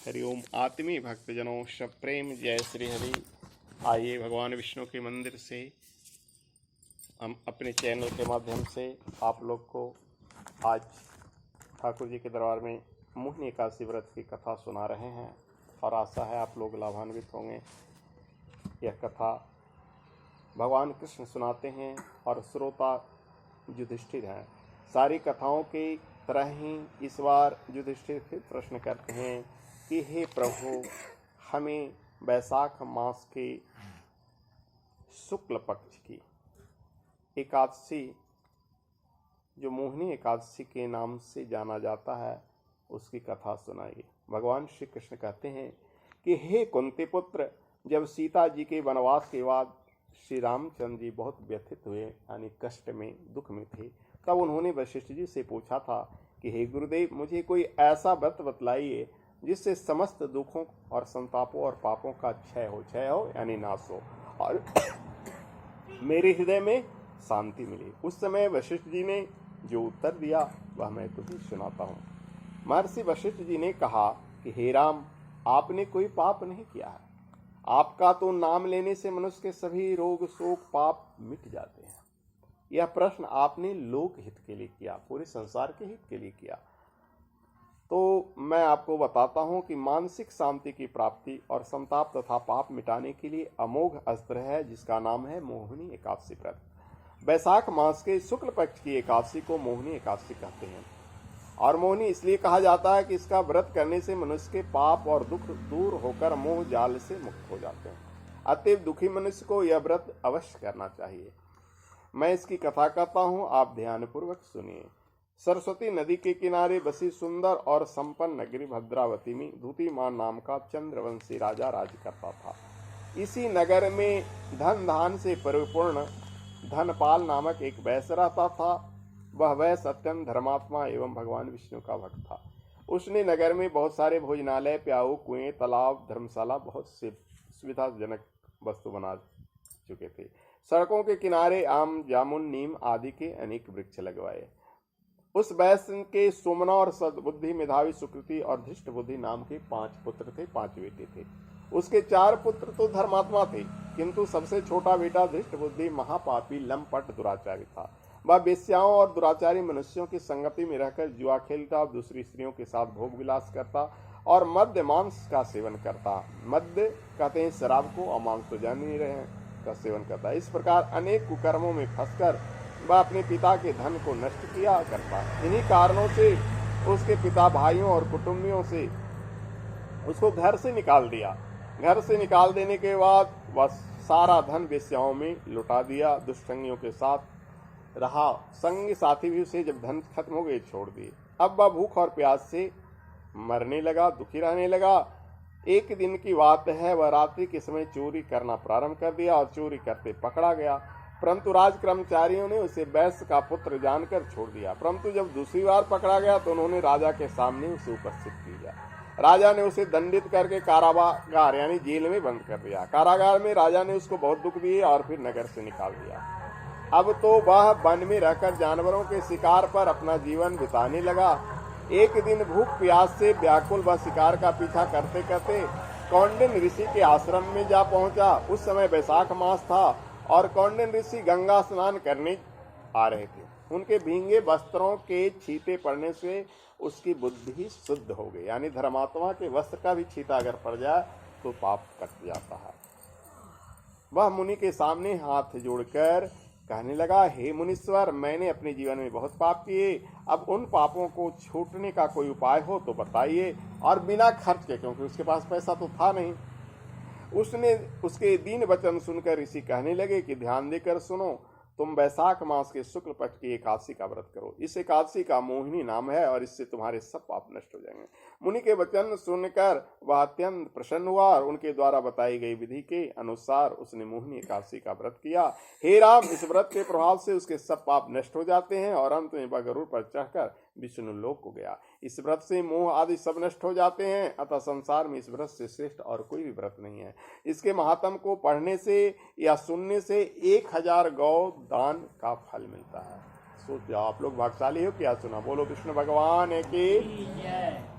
हरिओम आत्मीय भक्तजनों सब प्रेम जय श्री हरि। आइए भगवान विष्णु के मंदिर से हम अपने चैनल के माध्यम से आप लोग को आज ठाकुर जी के दरबार में मोहिनी एकादशी व्रत की कथा सुना रहे हैं और आशा है आप लोग लाभान्वित होंगे। यह कथा भगवान कृष्ण सुनाते हैं और श्रोता युधिष्ठिर हैं। सारी कथाओं की तरह ही इस बार युधिष्ठिर फिर प्रश्न करते हैं कि हे प्रभु, हमें वैशाख मास के शुक्ल पक्ष की एकादशी जो मोहिनी एकादशी के नाम से जाना जाता है उसकी कथा सुनाइए। भगवान श्री कृष्ण कहते हैं कि हे कुंती पुत्र, जब सीता जी के वनवास के बाद श्री रामचंद्र जी बहुत व्यथित हुए यानी कष्ट में दुख में थे, तब उन्होंने वशिष्ठ जी से पूछा था कि हे गुरुदेव, मुझे कोई ऐसा व्रत बतलाइए जिससे समस्त दुखों और संतापों और पापों का क्षय हो यानी नाश हो और मेरे हृदय में शांति मिली। उस समय वशिष्ठ जी ने जो उत्तर दिया वह मैं तुम्हें सुनाता हूँ। महर्षि वशिष्ठ जी ने कहा कि हे राम, आपने कोई पाप नहीं किया है। आपका तो नाम लेने से मनुष्य के सभी रोग शोक पाप मिट जाते हैं। यह प्रश्न आपने लोक हित के लिए किया, पूरे संसार के हित के लिए किया। तो मैं आपको बताता हूं कि मानसिक शांति की प्राप्ति और संताप तथा पाप मिटाने के लिए अमोघ अस्त्र है जिसका नाम है मोहिनी एकादशी व्रत। वैशाख मास के शुक्ल पक्ष की एकादशी को मोहिनी एकादशी कहते हैं और मोहिनी इसलिए कहा जाता है कि इसका व्रत करने से मनुष्य के पाप और दुख दूर होकर मोह जाल से मुक्त हो जाते हैं। अतएव दुखी मनुष्य को यह व्रत अवश्य करना चाहिए। मैं इसकी कथा करता हूँ, आप ध्यानपूर्वक सुनिए। सरस्वती नदी के किनारे बसी सुंदर और संपन्न नगरी भद्रावती में धूतिमान नाम का चंद्रवंशी राजा राज करता था। इसी नगर में धन धान से परिपूर्ण धनपाल नामक एक वैश्य रहता था। वह वैश्य अत्यंत धर्मात्मा एवं भगवान विष्णु का भक्त था। उसने नगर में बहुत सारे भोजनालय, प्याऊ, कुएं, तालाब, धर्मशाला, बहुत से सुविधाजनक वस्तु बना चुके थे। सड़कों के किनारे आम, जामुन, नीम आदि के अनेक वृक्ष लगवाए। उस वैश्य के सुमना और सद्बुद्धि, मेधावी, सुकृति और धृष्ट बुद्धि नाम के 5 पुत्र थे, 5 बेटे थे। उसके 4 पुत्र तो धर्मात्मा थे, किंतु सबसे छोटा बेटा धृष्ट बुद्धि महापापी, लंपट, दुराचारी था। वह वेश्याओं और दुराचारी मनुष्यों की संगति में रहकर जुआ खेलता, दूसरी स्त्रियों के साथ भोग विलास करता और मद्य मांस का सेवन करता। मद्य कहते हैं शराब को, और मांस तो जान नहीं रहे हैं, का सेवन करता। इस प्रकार अनेक कुकर्मों में फंसकर वह अपने पिता के धन को नष्ट किया करता। इन्हीं कारणों से उसके पिता भाइयों और कुटुंबियों से उसको घर से निकाल दिया। घर से निकाल देने के बाद वह सारा धन वेश्याओं में लुटा दिया। दुष्संगियों के साथ रहा, संगी साथी भी उसे जब धन खत्म हो गए छोड़ दिए। अब वह भूख और प्यास से मरने लगा, दुखी रहने लगा। एक दिन की बात है, वह रात्रि के समय चोरी करना प्रारंभ कर दिया और चोरी करते पकड़ा गया, परंतु राज कर्मचारियों ने उसे वैश्य का पुत्र जानकर छोड़ दिया। परंतु जब दूसरी बार पकड़ा गया तो उन्होंने राजा के सामने उसे उपस्थित किया। राजा ने उसे दंडित करके कारागार यानी जेल में बंद कर दिया। कारागार में राजा ने उसको बहुत दुख दिए और फिर नगर से निकाल दिया। अब तो वह वन में रहकर जानवरों के शिकार पर अपना जीवन बिताने लगा। एक दिन भूख प्यास से व्याकुल वह शिकार का पीछा करते करते कौंडिन्य ऋषि के आश्रम में जा पहुंचा। उस समय वैशाख मास था और कौंडिन्य ऋषि गंगा स्नान करने आ रहे थे। उनके भींगे वस्त्रों के छींटे पड़ने से उसकी बुद्धि शुद्ध हो गई, यानी धर्मात्मा के वस्त्र का भी छींटा अगर पड़ जाए तो पाप कट जाता है। वह मुनि के सामने हाथ जोड़कर कहने लगा, हे मुनीश्वर, मैंने अपने जीवन में बहुत पाप किए। अब उन पापों को छूटने का कोई उपाय हो तो बताइए, और बिना खर्च के, क्योंकि उसके पास पैसा तो था नहीं। उसके दीन वचन सुनकर ऋषि कहने लगे कि ध्यान देकर सुनो, तुम वैशाख मास के शुक्ल पक्ष की एकादशी का व्रत करो। इस एकादशी का मोहिनी नाम है और इससे तुम्हारे सब पाप नष्ट हो जाएंगे। मुनि के वचन सुनकर वह अत्यंत प्रसन्न हुआ और उनके द्वारा बताई गई विधि के अनुसार उसने मोहिनी एकादशी का व्रत किया। हे राम, इस व्रत के प्रभाव से उसके सब पाप नष्ट हो जाते हैं और अंत में वह गरुड़ पर चढ़कर विष्णु लोक को गया। इस व्रत से मोह आदि सब नष्ट हो जाते हैं। अतः संसार में इस व्रत से श्रेष्ठ और कोई भी व्रत नहीं है। इसके महात्म को पढ़ने से या सुनने से 1000 गौ दान का फल मिलता है। सोच जाओ, आप लोग भाग्यशाली हो क्या सुना। बोलो विष्णु भगवान की जय।